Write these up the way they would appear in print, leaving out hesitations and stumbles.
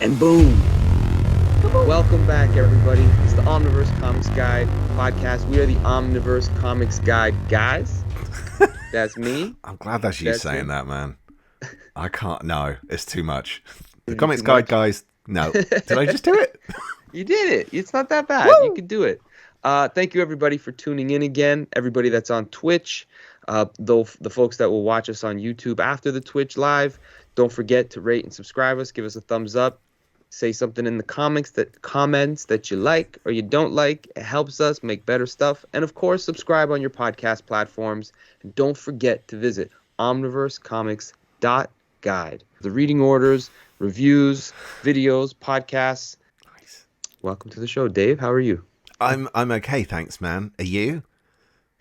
And boom. Welcome back, everybody. It's the OmniverseComics.Guide podcast. We are the OmniverseComics.Guide guys. That's me. I'm glad that's you saying that, man. I can't. No, it's too much. The Is it Comics too Guide much? guys. No. Did I just do it? You did it. It's not that bad. Woo! You can do it. Thank you, everybody, for tuning in again. Everybody that's on Twitch, though the folks that will watch us on YouTube after the Twitch live, don't forget to rate and subscribe us. Give us a thumbs up. Say something in the comments that you like or you don't like. It helps us make better stuff. And of course, subscribe on your podcast platforms. And don't forget to visit OmniverseComics.Guide. The reading orders, reviews, videos, podcasts. Nice. Welcome to the show, Dave. How are you? I'm okay, thanks, man. Are you?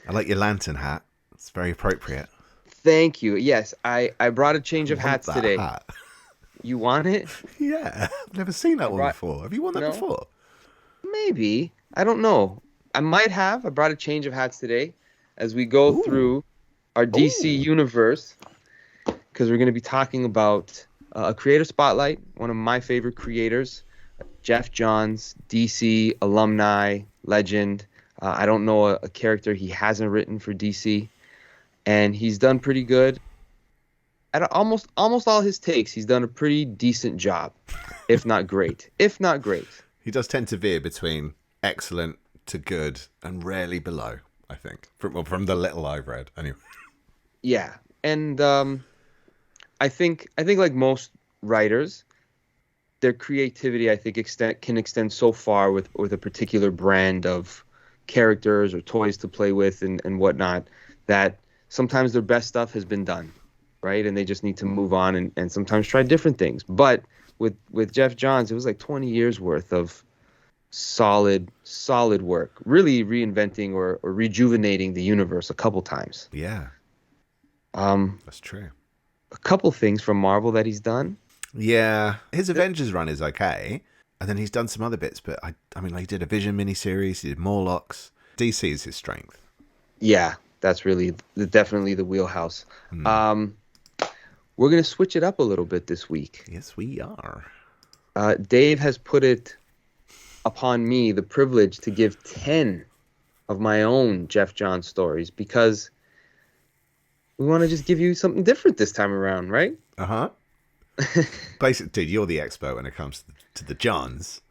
I like your lantern hat. It's very appropriate. Thank you. Yes, I brought a change of I want hats that today. hat. You want it? Yeah, I've never seen that one before. Have you worn that No. before? Maybe. I don't know. I might have. I brought a change of hats today as we go through our DC universe, because we're going to be talking about a creator spotlight, one of my favorite creators, Geoff Johns, DC alumni, legend. I don't know a character he hasn't written for DC, and he's done pretty good. At almost all his takes, he's done a pretty decent job, if not great. If not great. He does tend to veer between excellent to good and rarely below, I think. From the little I've read, anyway. Yeah, and I think like most writers, their creativity, I think, can extend so far with a particular brand of characters or toys to play with and whatnot, that sometimes their best stuff has been done, right? And they just need to move on and sometimes try different things. But with Geoff Johns, it was like 20 years worth of solid work, really reinventing or rejuvenating the universe a couple times. Yeah. That's true. A couple things from Marvel that he's done. Yeah, his Avengers run is okay, and then he's done some other bits. But I mean, like, he did a Vision miniseries, he did Morlocks. DC is his strength. Yeah, that's really definitely the wheelhouse. We're gonna switch it up a little bit this week. Yes, we are. Dave has put it upon me the privilege to give 10 of my own Geoff Johns stories, because we want to just give you something different this time around, right? Basically, dude, you're the expert when it comes to the Johns.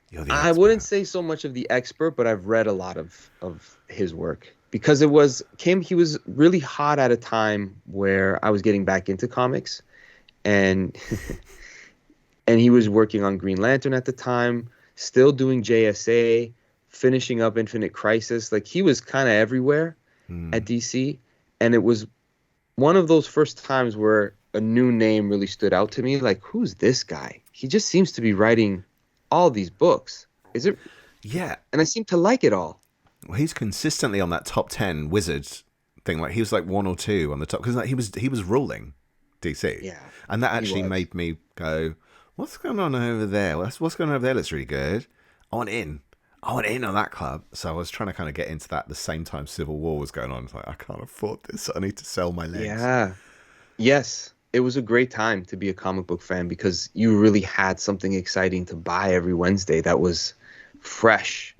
You're the expert. I wouldn't say so much of the expert, but I've read a lot of his work, because he was really hot at a time where I was getting back into comics, and and he was working on Green Lantern at the time, still doing JSA, finishing up Infinite Crisis. Like, he was kind of everywhere at DC, and it was one of those first times where a new name really stood out to me. Like, who's this guy? He just seems to be writing all these books. Is it? Yeah. And I seem to like it all. Well, he's consistently on that top 10 Wizards thing. Like, he was like 1 or 2 on the top, because like, he was ruling DC. Yeah. And that actually made me go, what's going on over there? What's going on over there? Looks really good. I want in on that club. So I was trying to kind of get into that at the same time Civil War was going on. It's like, I can't afford this. I need to sell my legs. Yeah. Yes. It was a great time to be a comic book fan, because you really had something exciting to buy every Wednesday that was fresh,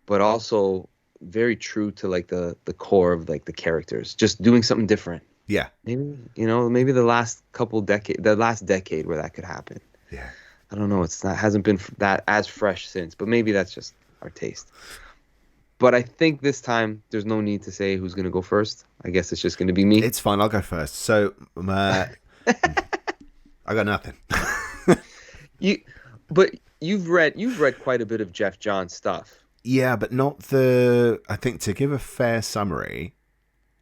but also very true to like the core of like the characters, just doing something different. Yeah. Maybe the last decade where that could happen. Yeah. I don't know. Hasn't been that as fresh since, but maybe that's just our taste. But I think this time there's no need to say who's going to go first. I guess it's just going to be me. It's fine. I'll go first. So, I got nothing. But you've read quite a bit of Geoff Johns stuff. Yeah, but not I think, to give a fair summary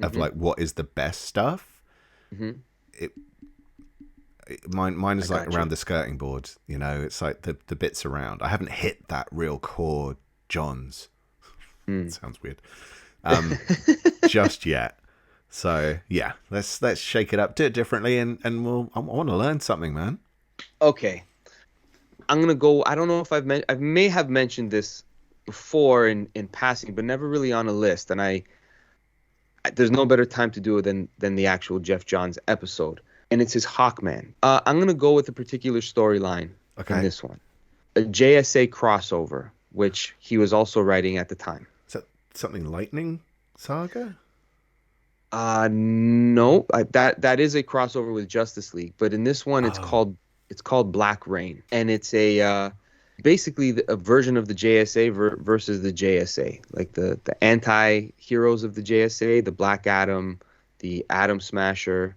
of like what is the best stuff. Mine is like around the skirting board. It's like the bits around. I haven't hit that real core Johns. Sounds weird. Just yet. So yeah, let's shake it up, do it differently, and I want to learn something, man. Okay, I'm gonna go. I don't know if I may have mentioned this before in passing, but never really on a list. And there's no better time to do it than the actual Geoff Johns episode, and it's his Hawkman. I'm gonna go with a particular storyline in Okay. this one. A JSA crossover, which he was also writing at the time. Is that something Lightning Saga? No, that is a crossover with Justice League, but in this one Oh. it's called Black Rain, and it's a basically a version of the JSA versus the JSA, like the anti-heroes of the JSA, the Black Adam, the Atom Smasher.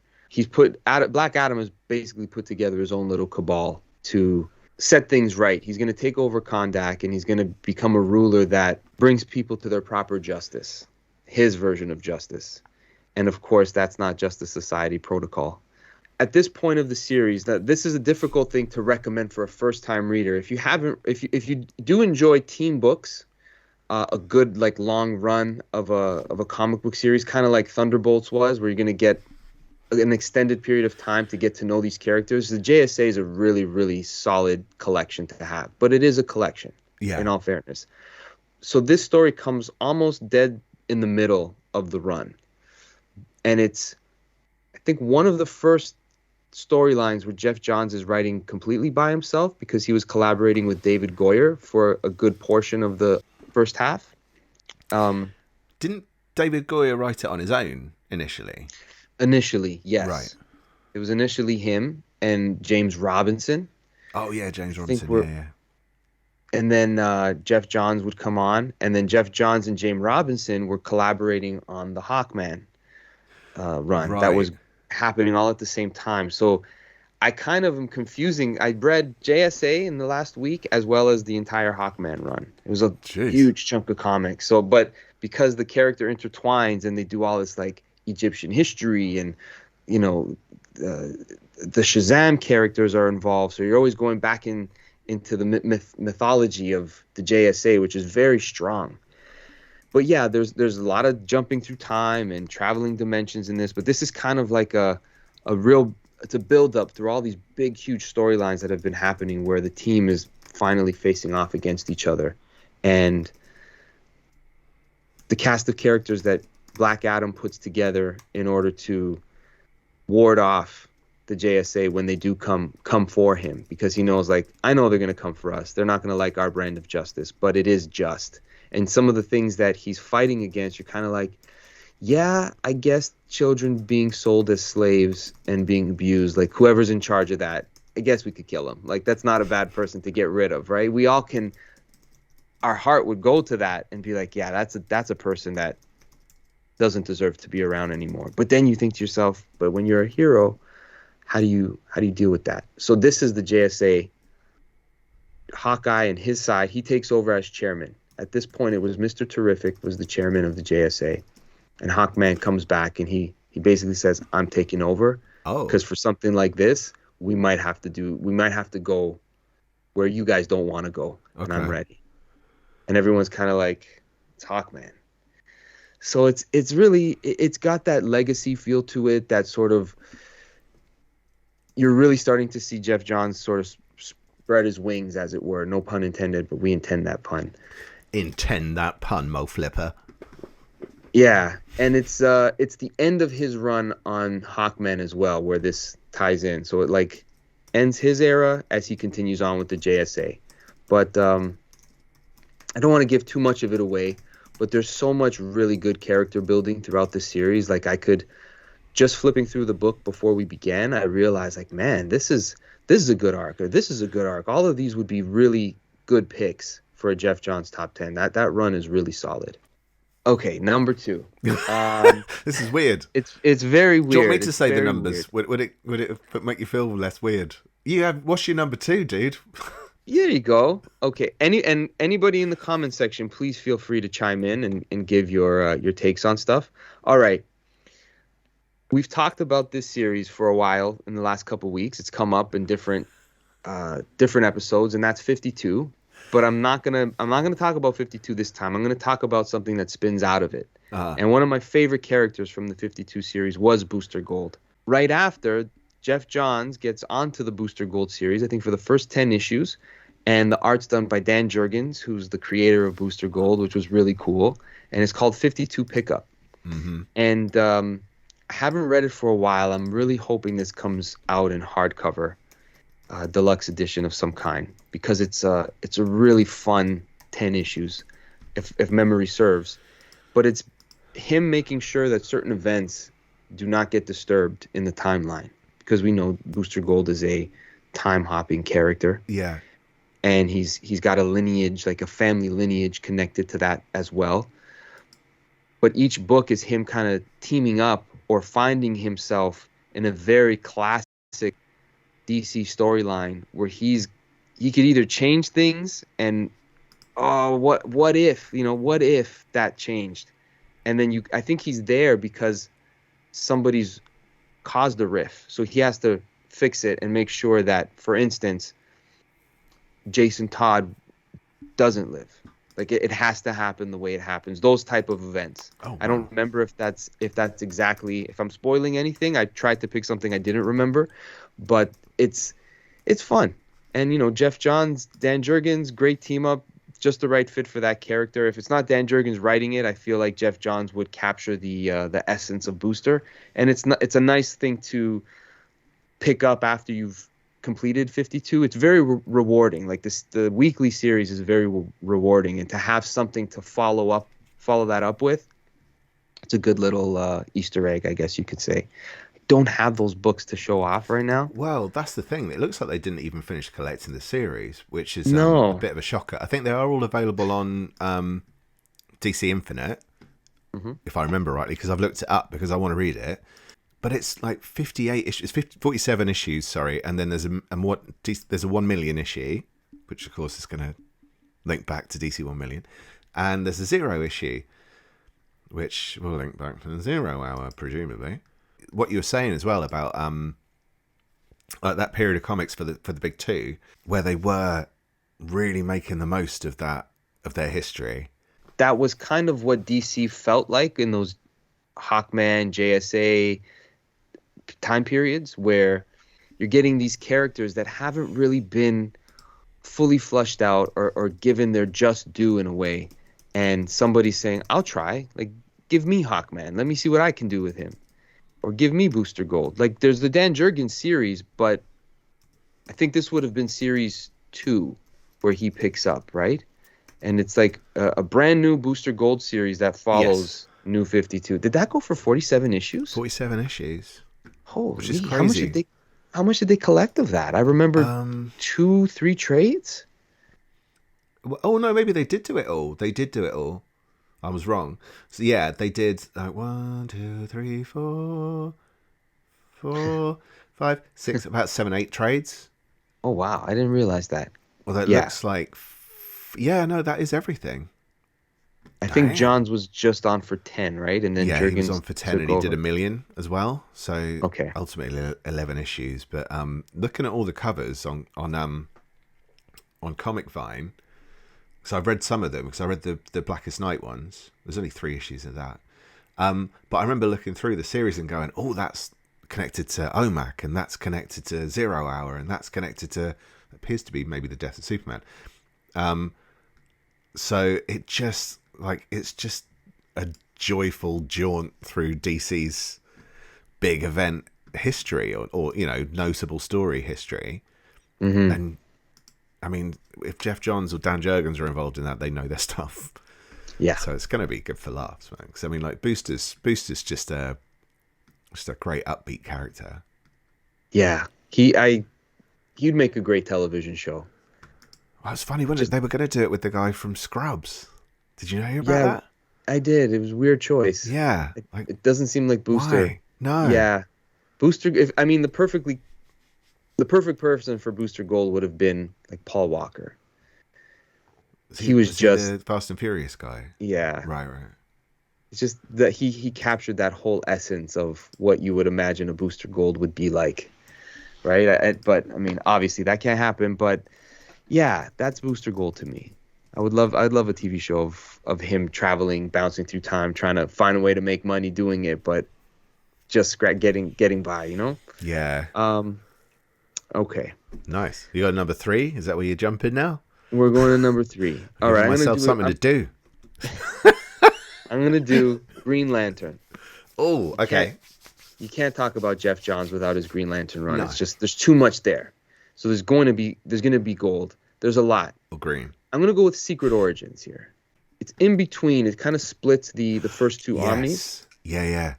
Black Adam has basically put together his own little cabal to set things right. He's going to take over Kondak, and he's going to become a ruler that brings people to their proper justice, his version of justice. And of course, that's not Justice Society protocol. At this point of the series, that this is a difficult thing to recommend for a first-time reader. If you do enjoy team books, a good like long run of a comic book series, kind of like Thunderbolts was, where you're going to get an extended period of time to get to know these characters. The JSA is a really, really solid collection to have, but it is a collection. Yeah. In all fairness, so this story comes almost dead in the middle of the run. And it's, I think, one of the first storylines where Geoff Johns is writing completely by himself, because he was collaborating with David Goyer for a good portion of the first half. Didn't David Goyer write it on his own initially? Initially, yes. Right. It was initially him and James Robinson. Oh, yeah, James Robinson, yeah. And then Geoff Johns would come on, and then Geoff Johns and James Robinson were collaborating on the Hawkman run. Right. That was happening all at the same time. So I kind of am confusing. I read JSA in the last week as well as the entire Hawkman run. It was a huge chunk of comics. So, but because the character intertwines and they do all this like Egyptian history and, you know, the Shazam characters are involved. So you're always going back into the mythology of the JSA, which is very strong. But yeah, there's a lot of jumping through time and traveling dimensions in this. But this is kind of like it's a build up through all these big, huge storylines that have been happening where the team is finally facing off against each other. And the cast of characters that Black Adam puts together in order to ward off the JSA when they do come for him, because he knows, like, I know they're going to come for us. They're not going to like our brand of justice, but it is just. And some of the things that he's fighting against, you're kind of like, yeah, I guess children being sold as slaves and being abused, like whoever's in charge of that, I guess we could kill him. Like, that's not a bad person to get rid of, right? We all can, our heart would go to that and be like, yeah, that's a person that doesn't deserve to be around anymore. But then you think to yourself, but when you're a hero, how do you deal with that? So this is the JSA. Hawkeye and his side, he takes over as chairman. At this point, it was Mr. Terrific was the chairman of the JSA, and Hawkman comes back and he basically says, "I'm taking over." Oh, because for something like this, we might have to go where you guys don't want to go, and I'm ready. And everyone's kind of like, it's Hawkman. So it's really got that legacy feel to it. That sort of, you're really starting to see Geoff Johns sort of spread his wings, as it were. No pun intended, but we intend that pun. Intend that pun, Mo Flipper. Yeah, and it's the end of his run on Hawkman as well, where this ties in. So it like ends his era as he continues on with the JSA. But I don't want to give too much of it away. But there's so much really good character building throughout the series. Like, I could, just flipping through the book before we began, I realized, like, man, this is a good arc, or this is a good arc. All of these would be really good picks for a Geoff Johns top 10. That run is really solid. Okay, number 2. This is weird. It's very weird. Do you want me to say the numbers? Would it make you feel less weird? What's your number 2, dude? There you go. Okay. Anybody in the comment section, please feel free to chime in and give your takes on stuff. All right. We've talked about this series for a while in the last couple of weeks. It's come up in different episodes, and that's 52. But I'm not gonna talk about 52 this time. I'm gonna talk about something that spins out of it. And one of my favorite characters from the 52 series was Booster Gold. Right after, Geoff Johns gets onto the Booster Gold series, I think for the first 10 issues, and the art's done by Dan Jurgens, who's the creator of Booster Gold, which was really cool, and it's called 52 Pickup. Mm-hmm. And I haven't read it for a while. I'm really hoping this comes out in hardcover. deluxe edition of some kind, because it's a really fun 10 issues, if memory serves. But it's him making sure that certain events do not get disturbed in the timeline, because we know Booster Gold is a time hopping character. Yeah. And he's got a lineage, like a family lineage connected to that as well. But each book is him kind of teaming up or finding himself in a very classic DC storyline where he could either change things and what if that changed? And then I think he's there because somebody's caused a rift. So he has to fix it and make sure that, for instance, Jason Todd doesn't live. Like it has to happen the way it happens. Those type of events. Oh, wow. I don't remember if that's exactly, if I'm spoiling anything. I tried to pick something I didn't remember, but it's fun. And Geoff Johns, Dan Jurgens, great team up, just the right fit for that character. If it's not Dan Jurgens writing it, I feel like Geoff Johns would capture the essence of Booster, and it's a nice thing to pick up after you've completed 52. It's very rewarding. Like the weekly series is very rewarding, and to have something to follow that up with, it's a good little Easter egg, I guess you could say. I don't have those books to show off right now. Well, that's the thing. It looks like they didn't even finish collecting the series, which is No. a bit of a shocker. I think they are all available on DC Infinite, if I remember rightly, because I've looked it up because I want to read it. But it's like 58 issues, 47 issues, sorry, and then there's a 1 million issue, which of course is going to link back to DC 1 million, and there's a 0 issue, which will link back to the 0 hour, presumably. What you were saying as well about that period of comics for the big two, where they were really making the most of their history. That was kind of what DC felt like in those Hawkman, JSA time periods, where you're getting these characters that haven't really been fully flushed out or given their just due in a way, and somebody's saying, I'll try, like, give me Hawkman, let me see what I can do with him, or give me Booster Gold. Like, there's the Dan Jurgens series, but I think this would have been series 2 where he picks up, right? And it's like a brand new Booster Gold series that follows New 52. Did that go for 47 issues? 47 issues. Holy, which is crazy. How much did they collect of that? I remember 2-3 trades. Oh no, maybe they did do it all. I was wrong. So yeah, they did like 1, 2, 3, 4, 5, 6, about 7, 8 trades. Oh wow, I didn't realize that. Well, that looks like no, that is everything. I think Johns was just on for 10, right? And then Jurgens he was on for 10, and he did 1 million as well. So ultimately 11 issues. But looking at all the covers on Comic Vine, because I've read some of them, because I read the Blackest Night ones. There's only 3 issues of that. But I remember looking through the series and going, oh, that's connected to OMAC, and that's connected to 0 Hour, and that's connected to, appears to be maybe the death of Superman. So it's just a joyful jaunt through DC's big event history, or notable story history. And I mean, if Geoff Johns or Dan Jurgens are involved in that, they know their stuff. Yeah. So it's going to be good for laughs, man. Because I mean, like Booster's just a great upbeat character. Yeah, he'd make a great television show. Well, it's funny, wasn't it? They were going to do it with the guy from Scrubs. Did you know about that? I did. It was a weird choice. Yeah. It doesn't seem like Booster. Why? No. Yeah. Booster, the perfect person for Booster Gold would have been like Paul Walker. He was just the Fast and Furious guy. Yeah. Right. It's just that he captured that whole essence of what you would imagine a Booster Gold would be like. Right? But I mean, obviously that can't happen, but yeah, that's Booster Gold to me. I'd love a TV show of him traveling, bouncing through time, trying to find a way to make money doing it, but just getting by, Yeah. Okay. Nice. You got number 3? Is that where you're jumping now? We're going to number 3. All right. I'm gonna do something to do. I'm gonna do Green Lantern. Oh, okay. You can't talk about Geoff Johns without his Green Lantern run. No. It's just there's too much there. So there's going to be gold. There's a lot. Or green. I'm going to go with Secret Origins here. It's in between. It kind of splits the first two Omnis. Yeah.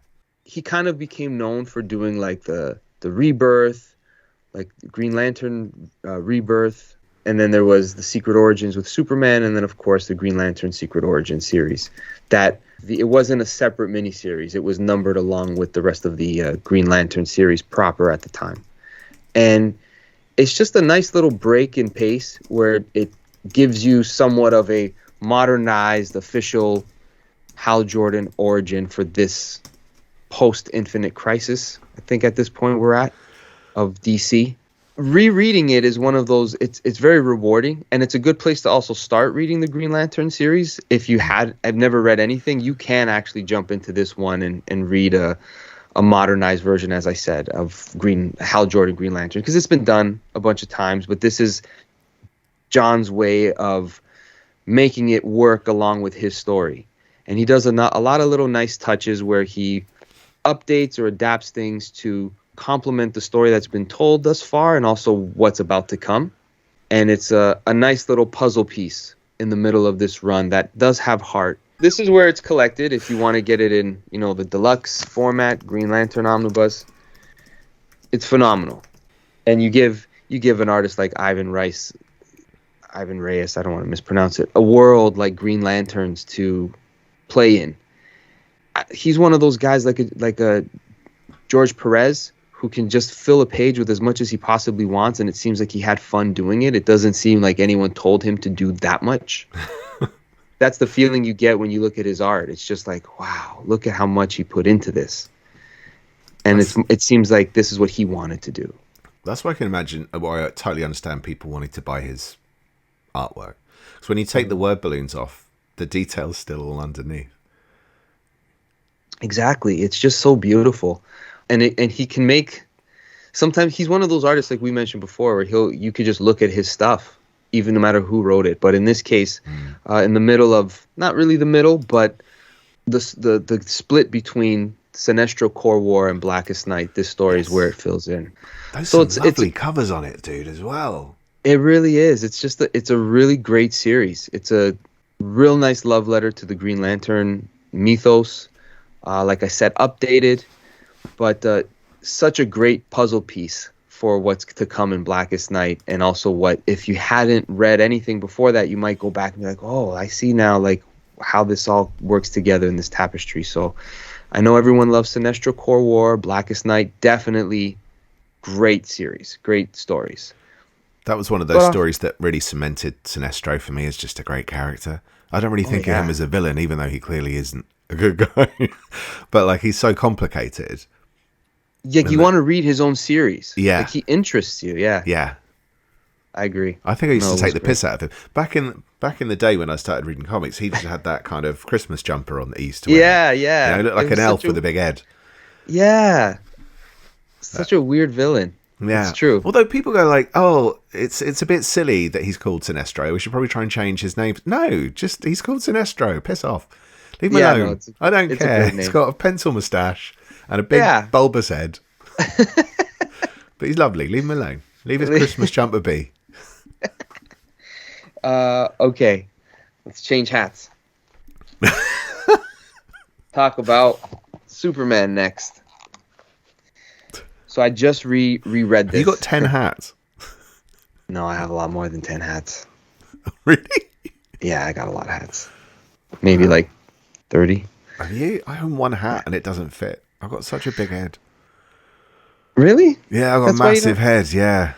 He kind of became known for doing like the Rebirth, like Green Lantern Rebirth, and then there was the Secret Origins with Superman, and then of course the Green Lantern Secret Origins series. It wasn't a separate miniseries. It was numbered along with the rest of the Green Lantern series proper at the time. And it's just a nice little break in pace where it gives you somewhat of a modernized official Hal Jordan origin for this post-Infinite Crisis, I think at this point we're at, of DC. Rereading it is one of those, it's very rewarding, and it's a good place to also start reading the Green Lantern series. If you have never read anything, you can actually jump into this one and read a modernized version, as I said, of Hal Jordan Green Lantern, because it's been done a bunch of times, but this is John's way of making it work along with his story. And he does a lot of little nice touches where he updates or adapts things to complement the story that's been told thus far and also what's about to come. And it's a nice little puzzle piece in the middle of this run that does have heart. This is where it's collected if you want to get it in, the deluxe format, Green Lantern Omnibus. It's phenomenal. And you give an artist like Ivan Reyes, I don't want to mispronounce it, a world like Green Lanterns to play in. He's one of those guys like a George Perez who can just fill a page with as much as he possibly wants, and it seems like he had fun doing it. It doesn't seem like anyone told him to do that much. That's the feeling you get when you look at his art. It's just like, wow, look at how much he put into this. And it seems like this is what he wanted to do. That's why I can imagine, I totally understand people wanting to buy his artwork. Because when you take the word balloons off, the detail's still all underneath. Exactly. It's just so beautiful. And he can make, sometimes he's one of those artists like we mentioned before where you could just look at his stuff even no matter who wrote it. But in this case, in the middle of, not really the middle, but the split between Sinestro Corps War and Blackest Night, this story is where it fills in. There's some lovely covers on it, dude, as well. It really is. It's just it's a really great series. It's a real nice love letter to the Green Lantern mythos. Like I said, updated, but such a great puzzle piece for what's to come in Blackest Night. And also what, if you hadn't read anything before that, you might go back and be like, oh, I see now like how this all works together in this tapestry. So I know everyone loves Sinestro Corps War, Blackest Night, definitely great series, great stories. That was one of those stories that really cemented Sinestro for me as just a great character. I don't really think of him as a villain, even though he clearly isn't a good guy. But like, he's so complicated. Yeah, you want to read his own series. Yeah. Like, he interests you, yeah. Yeah. I agree. I think I used to take the piss out of him. Back in the day when I started reading comics, he just had that kind of Christmas jumper on that he used to wear. Yeah. He looked like an elf with a big head. Yeah. Such a weird villain. Yeah. It's true. Although people go like, oh, it's a bit silly that he's called Sinestro. We should probably try and change his name. No, just he's called Sinestro. Piss off. Leave him alone. No, I don't care. He's got a pencil moustache and a big bulbous head. But he's lovely. Leave him alone. Leave his Christmas jumper be. Okay. Let's change hats. Talk about Superman next. So I just reread this. You got 10 hats? No, I have a lot more than 10 hats. Really? Yeah, I got a lot of hats. Maybe like 30. Have you? I own one hat and it doesn't fit. I've got such a big head. Really? Yeah, I've got a massive head, yeah.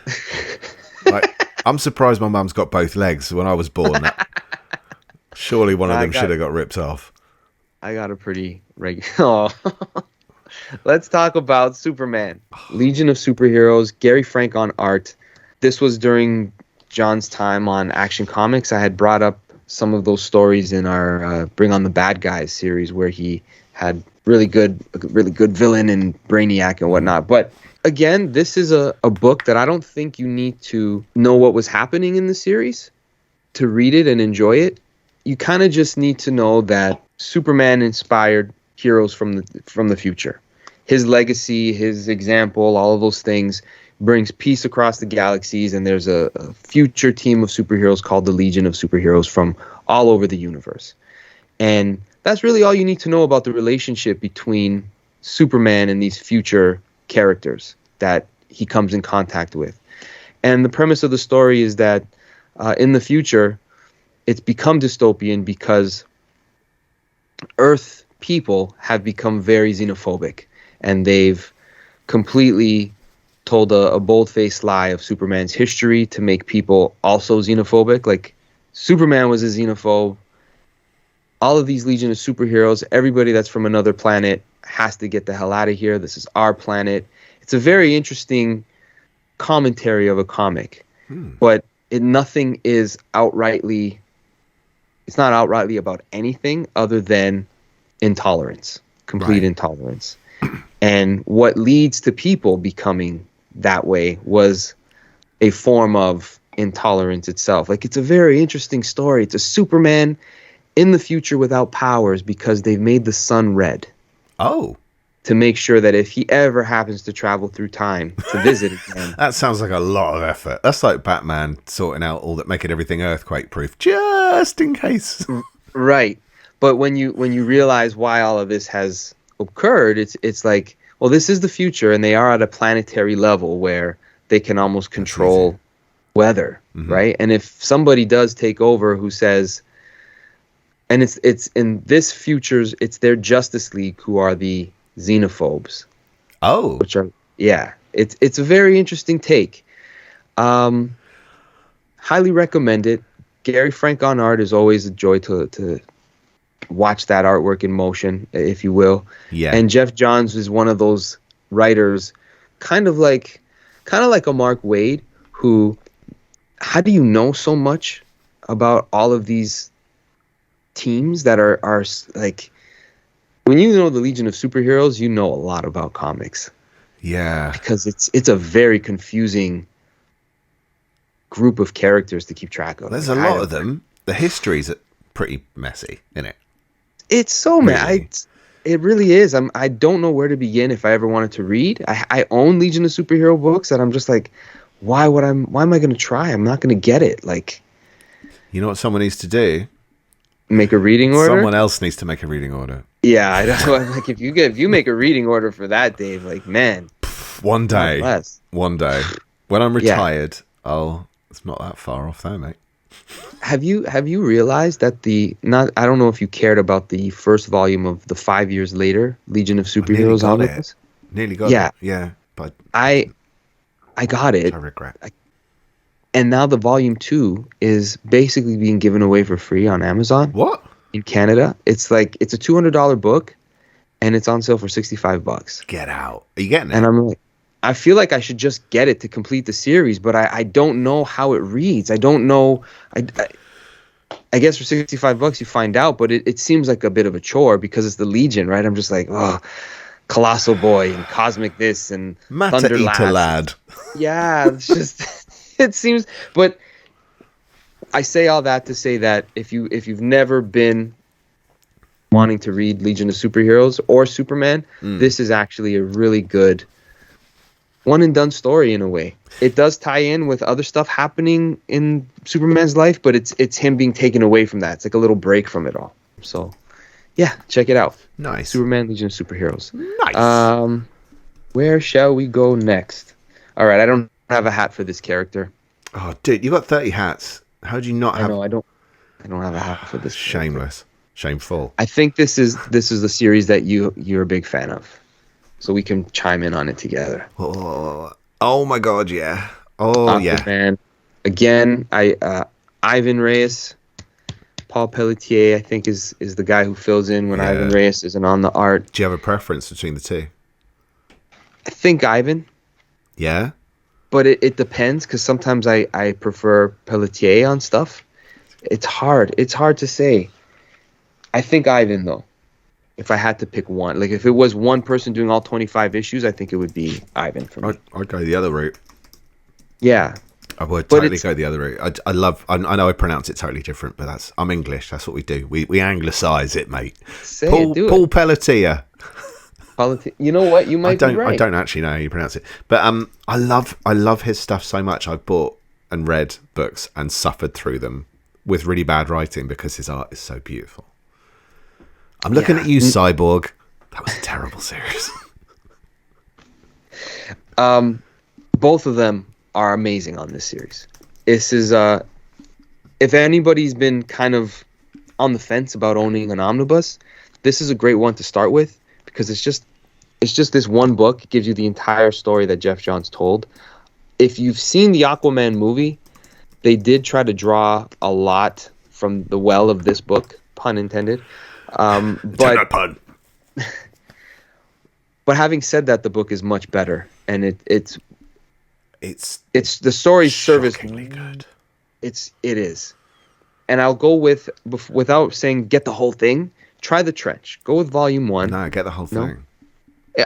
Like, I'm surprised my mum's got both legs when I was born. Surely one of them should have got ripped off. I got a pretty regular... Let's talk about Superman. Legion of Superheroes, Gary Frank on art. This was during John's time on Action Comics. I had brought up some of those stories in our Bring on the Bad Guys series where he had really good villain and Brainiac and whatnot. But again, this is a book that I don't think you need to know what was happening in the series to read it and enjoy it. You kind of just need to know that Superman inspired heroes from the future. His legacy, his example, all of those things brings peace across the galaxies, and there's a future team of superheroes called the Legion of Superheroes from all over the universe. And that's really all you need to know about the relationship between Superman and these future characters that he comes in contact with. And the premise of the story is that in the future, it's become dystopian because Earth people have become very xenophobic, and they've completely told a bold-faced lie of Superman's history to make people also xenophobic. Like, Superman was a xenophobe. All of these Legion of Superheroes, everybody that's from another planet has to get the hell out of here. This is our planet. It's a very interesting commentary of a comic, but nothing is outrightly, it's not outrightly about anything other than intolerance, complete intolerance. And what leads to people becoming that way was a form of intolerance itself. Like, it's a very interesting story. It's a Superman in the future without powers because they've made the sun red. Oh. To make sure that if he ever happens to travel through time to visit again. That sounds like a lot of effort. That's like Batman sorting out all that, making everything earthquake proof just in case. Right. But when you realize why all of this has occurred, it's like, well, this is the future, and they are at a planetary level where they can almost control weather, right? And if somebody does take over who says, and it's in this future's, it's their Justice League who are the xenophobes. Oh. Which are, yeah, it's a very interesting take. Highly recommend it. Gary Frank on art is always a joy to watch that artwork in motion, if you will. Yeah. And Geoff Johns is one of those writers, kind of like a Mark Waid, who, how do you know so much about all of these teams that are like, when you know the Legion of Superheroes, you know a lot about comics. Yeah. Because it's a very confusing group of characters to keep track of. There's a lot of them. The history's pretty messy, isn't it? It's so messy. It really is. I don't know where to begin if I ever wanted to read. I own Legion of Superhero books, and I'm just like, why am I going to try? I'm not going to get it. Like, you know what someone needs to do? Make a reading order? Someone else needs to make a reading order. Yeah, I know. Like, if you make a reading order for that, Dave, like, man. One day. When I'm retired, it's not that far off though, mate. Have you realized that I don't know if you cared about the first volume of the 5 years later Legion of Superheroes omnibus? Nearly got it. Yeah, but I got it. I regret. And now the volume 2 is basically being given away for free on Amazon. What? In Canada. It's a $200 book, and it's on sale for $65. Get out. Are you getting it? And I'm like, I feel like I should just get it to complete the series, but I don't know how it reads. I don't know. I guess for $65 you find out, but it seems like a bit of a chore because it's the Legion, right? I'm just like, oh, Colossal Boy and Cosmic this and Thunder Lad. Yeah, it's just it seems. But I say all that to say that if you've never been wanting to read Legion of Superheroes or Superman, this is actually a really good one and done story in a way. It does tie in with other stuff happening in Superman's life, but it's him being taken away from that. It's like a little break from it all. So, yeah, check it out. Nice. Superman, Legion of Superheroes. Nice. Where shall we go next? All right, I don't have a hat for this character. Oh, dude, you got 30 hats. How do you not have? I don't have a hat for this. Shameless. Shameful. I think this is the series that you're a big fan of. So we can chime in on it together. Oh my God, yeah. Oh, Aquaman. Yeah. Again, Ivan Reyes, Paul Pelletier, I think is the guy who fills in when Ivan Reyes isn't on the art. Do you have a preference between the two? I think Ivan. Yeah? But it depends, because sometimes I prefer Pelletier on stuff. It's hard. It's hard to say. I think Ivan, though. If I had to pick one, like if it was one person doing all 25 issues, I think it would be Ivan for me. I'd go the other route. Yeah. I would totally go the other route. I know I pronounce it totally different, but I'm English. That's what we do. We anglicise it, mate. Paul Pelletier. You know what? You might be right. I don't actually know how you pronounce it, but I love his stuff so much. I've bought and read books and suffered through them with really bad writing because his art is so beautiful. I'm looking at you, Cyborg. That was a terrible series. Both of them are amazing on this series. This is if anybody's been kind of on the fence about owning an omnibus, this is a great one to start with because it's just this one book. It gives you the entire story that Geoff Johns told. If you've seen the Aquaman movie, they did try to draw a lot from the well of this book, pun intended. But pun. But having said that, the book is much better, and it's the story's service. Good. It is, and I'll go without saying get the whole thing. Try The Trench. Go with volume 1. No, get the whole thing.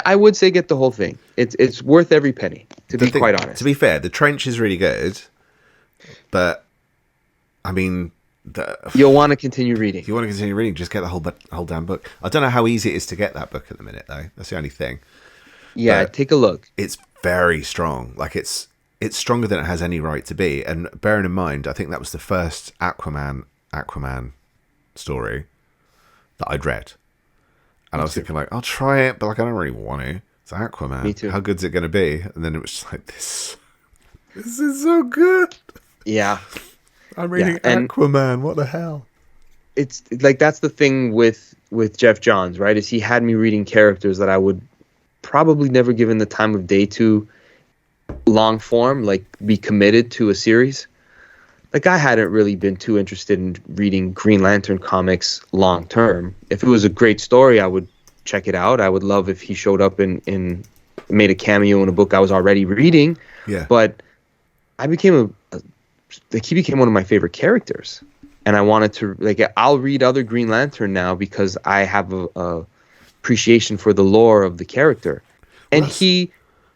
I would say get the whole thing. It's worth every penny. To be quite honest. To be fair, The Trench is really good, but I mean, you'll want to continue reading. If you want to continue reading, just get the whole damn book. I don't know how easy it is to get that book at the minute, though. That's the only thing. Yeah, but take a look. It's very strong. Like it's stronger than it has any right to be. And bearing in mind, I think that was the first Aquaman story that I'd read. And I was thinking, like, I'll try it, but like I don't really want to. It's Aquaman. Me too. How good's it going to be? And then it was just like, this is so good. Yeah. I'm reading Aquaman. What the hell? It's like that's the thing with Geoff Johns, right? Is he had me reading characters that I would probably never given the time of day to long form, like be committed to a series. Like I hadn't really been too interested in reading Green Lantern comics long term. If it was a great story, I would check it out. I would love if he showed up in made a cameo in a book I was already reading. Yeah. But I became he became one of my favorite characters. And I wanted to I'll read other Green Lantern now because I have a appreciation for the lore of the character. And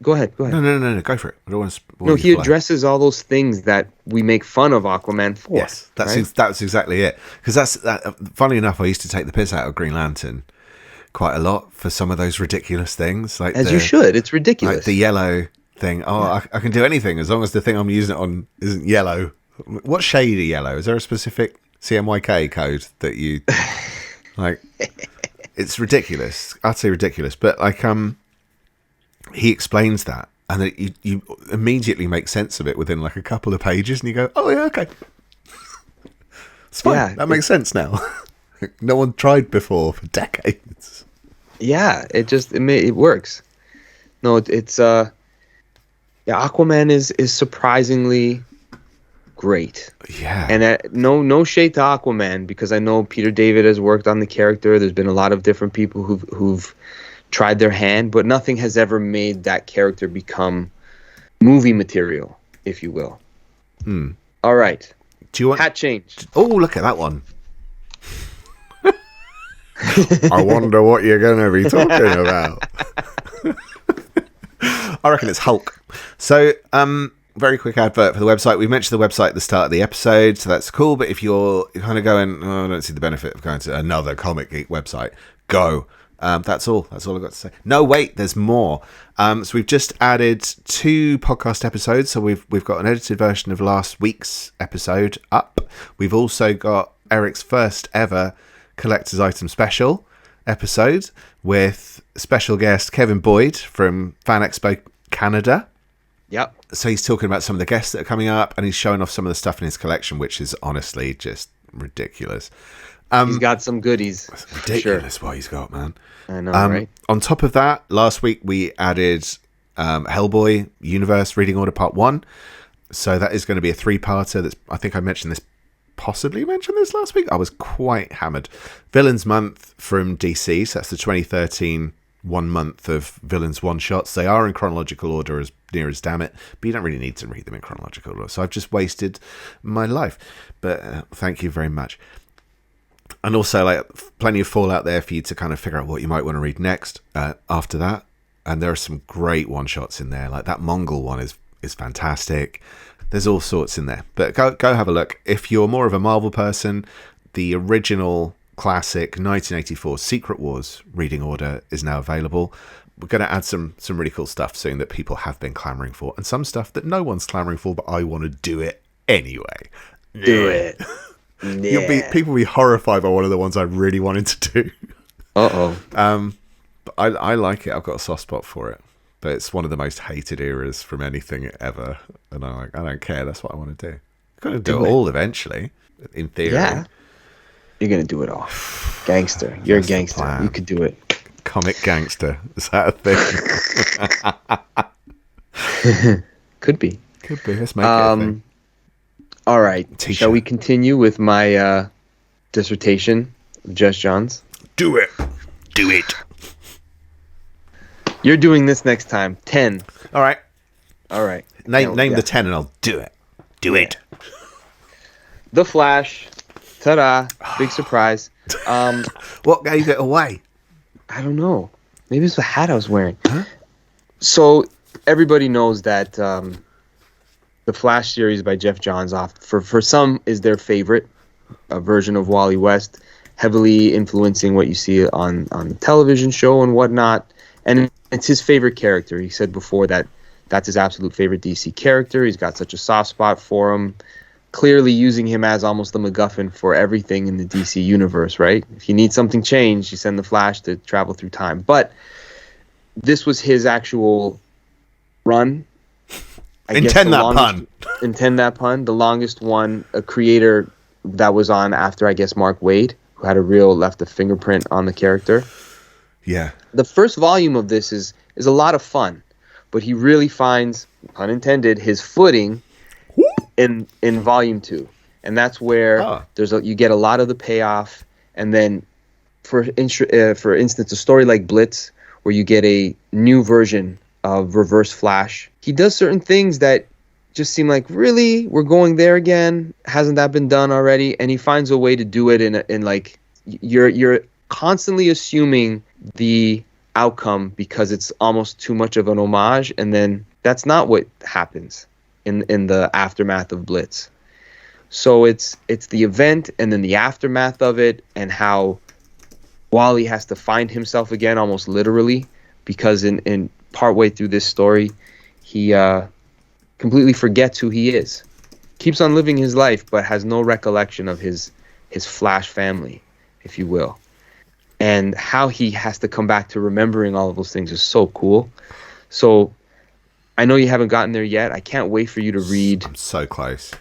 go ahead. No, go for it. I don't want to No, he addresses all those things that we make fun of Aquaman for. Yes, that's exactly it. Because funny enough, I used to take the piss out of Green Lantern quite a lot for some of those ridiculous things. Like you should. It's ridiculous. Like the yellow thing. Oh, yeah. I can do anything as long as the thing I'm using it on isn't yellow. What shade of yellow? Is there a specific CMYK code that you like? It's ridiculous, utterly ridiculous. But like, he explains that, and you immediately make sense of it within like a couple of pages, and you go, "Oh yeah, okay, it's fine. Yeah, that makes sense now." No one tried before for decades. Yeah, it works. No, it's Aquaman is surprisingly great. Yeah. And no shade to Aquaman, because I know Peter David has worked on the character. There's been a lot of different people who've tried their hand, but nothing has ever made that character become movie material, if you will. All right. Do you want hat change? Oh, look at that one. I wonder what you're going to be talking about. I reckon it's Hulk. So, very quick advert for the website. We mentioned the website at the start of the episode, so that's cool. But if you're kind of going, I don't see the benefit of going to another Comic Geek website, go. That's all I've got to say. No, wait, there's more. So we've just added 2 podcast episodes. So we've got an edited version of last week's episode up. We've also got Eric's first ever collector's item special episode with special guest Kevin Boyd from Fan Expo Canada. Yep. So he's talking about some of the guests that are coming up, and he's showing off some of the stuff in his collection, which is honestly just ridiculous. He's got some goodies. It's ridiculous what he's got, man. I know, right? On top of that, last week we added Hellboy Universe Reading Order Part 1. So that is going to be a 3-parter. I think I possibly mentioned this last week. I was quite hammered. Villains Month from DC. So that's the 2013 1 month of Villains one-shots. They are in chronological order as near as damn it, but you don't really need to read them in chronological order. So I've just wasted my life. But thank you very much. And also, like, plenty of Fallout there for you to kind of figure out what you might want to read next after that. And there are some great one-shots in there. Like that Mongol one is fantastic. There's all sorts in there. But go have a look. If you're more of a Marvel person, the original classic 1984 Secret Wars reading order is now available. We're going to add some really cool stuff soon that people have been clamoring for, and some stuff that no one's clamoring for, but I want to do it anyway. Do it. Yeah. People will be horrified by one of the ones I really wanted to do. Uh-oh. But I like it. I've got a soft spot for it. But it's one of the most hated eras from anything ever. And I'm like, I don't care. That's what I want to do. I'm going to do it all eventually, in theory. Yeah. You're going to do it all. Gangster. You're a gangster. You could do it. Comic gangster. Is that a thing? Could be. Could be. Let's make it a thing. All right. T-shirt. Shall we continue with my dissertation, Geoff Johns? Do it. Do it. You're doing this next time. 10. All right. Name the 10 and I'll do it. Do it. The Flash. Ta-da. Big surprise. What gave it away? I don't know. Maybe it's the hat I was wearing. Huh? So everybody knows that the Flash series by Geoff Johns, for some, is their favorite version of Wally West, heavily influencing what you see on the television show and whatnot. And it's his favorite character. He said before that that's his absolute favorite DC character. He's got such a soft spot for him, clearly using him as almost the MacGuffin for everything in the DC universe, right? If you need something changed, you send the Flash to travel through time. But this was his actual run. Intend that pun. The longest one, a creator that was on after, I guess, Mark Waid, who had left a fingerprint on the character. Yeah. The first volume of this is a lot of fun, but he really finds, pun intended, his footing in volume 2, and that's where you get a lot of the payoff. And then, for instance, a story like Blitz, where you get a new version of Reverse Flash, he does certain things that just seem like, really, we're going there again? Hasn't that been done already? And he finds a way to do it in like you're constantly assuming the outcome because it's almost too much of an homage, and then that's not what happens in the aftermath of Blitz. So it's the event and then the aftermath of it, and how Wally has to find himself again, almost literally, because in partway through this story, he completely forgets who he is, keeps on living his life, but has no recollection of his Flash family, if you will. And how he has to come back to remembering all of those things is so cool. So I know you haven't gotten there yet. I can't wait for you to read. I'm so close.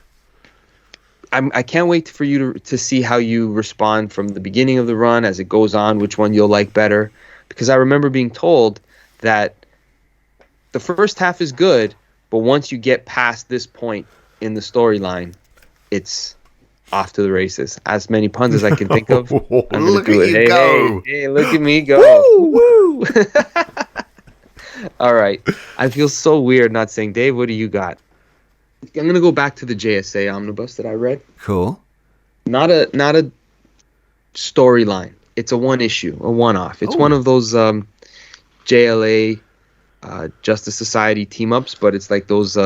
I can't wait for you to see how you respond from the beginning of the run as it goes on, which one you'll like better. Because I remember being told that the first half is good, but once you get past this point in the storyline, it's off to the races. As many puns as I can think of, I'm going to do it. Hey, look at me go. Woo! All right. I feel so weird not saying, Dave, what do you got? I'm going to go back to the JSA omnibus that I read. Cool. Not a storyline. It's a one issue, a one-off. It's one of those JLA Justice Society team-ups, but it's like those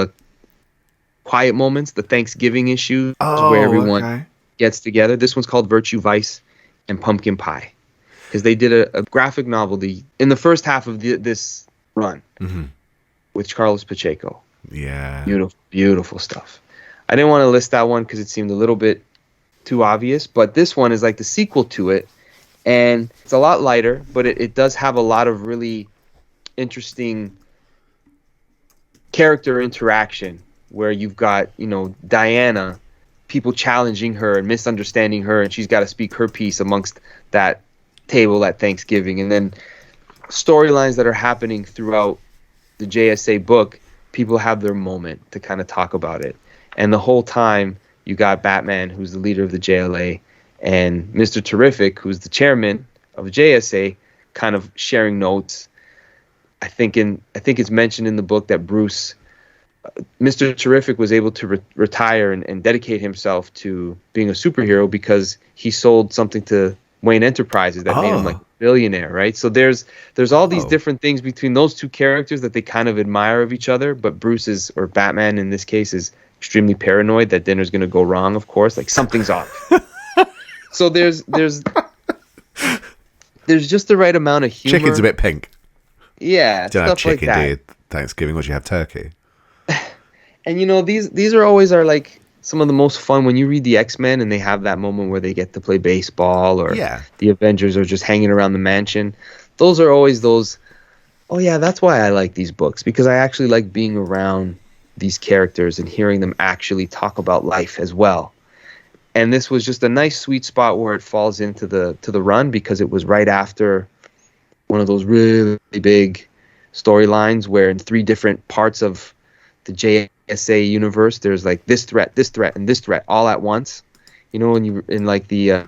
quiet moments, the Thanksgiving issues where everyone gets together. This one's called Virtue, Vice, and Pumpkin Pie, because they did a graphic novel in the first half of this run with Carlos Pacheco. Yeah. Beautiful, beautiful stuff. I didn't want to list that one because it seemed a little bit too obvious, but this one is like the sequel to it, and it's a lot lighter, but it does have a lot of really interesting character interaction where you've got, Diana, people challenging her and misunderstanding her, and she's got to speak her piece amongst that table at Thanksgiving. And then storylines that are happening throughout the JSA book, people have their moment to kind of talk about it. And the whole time, you got Batman, who's the leader of the JLA, and Mr. Terrific, who's the chairman of JSA, kind of sharing notes. I think it's mentioned in the book that Bruce, Mr. Terrific, was able to retire and dedicate himself to being a superhero because he sold something to Wayne Enterprises that made him like a billionaire, right? So there's all these different things between those two characters that they kind of admire of each other, but Bruce or Batman in this case, is extremely paranoid that dinner's going to go wrong, of course, like something's off. So there's there's just the right amount of humor. Chicken's a bit pink. Yeah, Don't have stuff like chicken, do you? that. Thanksgiving, what do you have? Turkey. And these are always like some of the most fun when you read the X-Men and they have that moment where they get to play baseball, or the Avengers are just hanging around the mansion. Those are always those, oh yeah, that's why I like these books, because I actually like being around these characters and hearing them actually talk about life as well. And this was just a nice sweet spot where it falls into the run, because it was right after one of those really big storylines where in 3 different parts of the JSA universe, there's like this threat, and this threat all at once. When you in like the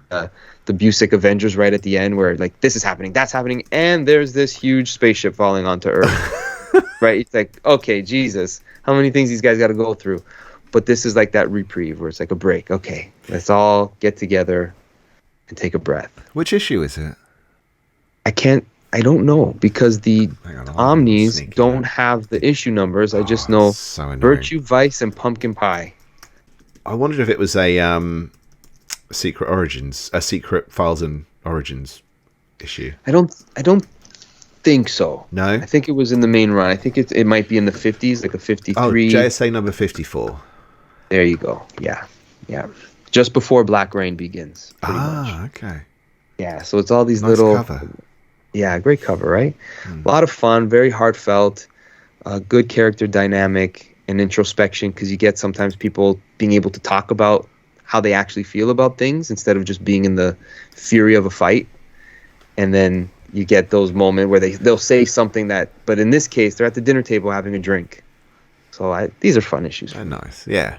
Busiek Avengers right at the end, where like this is happening, that's happening, and there's this huge spaceship falling onto Earth. Right? It's like, okay, Jesus, how many things these guys got to go through? But this is like that reprieve where it's like a break. Okay, let's all get together and take a breath. Which issue is it? I don't know, because the Omnis don't have the issue numbers. I just know Virtue, Vice, and Pumpkin Pie. I wondered if it was a Secret Files and Origins issue. I don't think so. No? I think it was in the main run. I think it might be in the 50s, like a 53. Oh, JSA number 54. There you go. Yeah. Just before Black Rain begins. Much. Okay. Yeah, so it's all these nice little... cover. Yeah, great cover, right? A lot of fun, very heartfelt, good character dynamic and introspection, because you get sometimes people being able to talk about how they actually feel about things instead of just being in the fury of a fight. And then you get those moments where they'll say something that, but in this case, they're at the dinner table having a drink. So these are fun issues. Oh, nice. Yeah.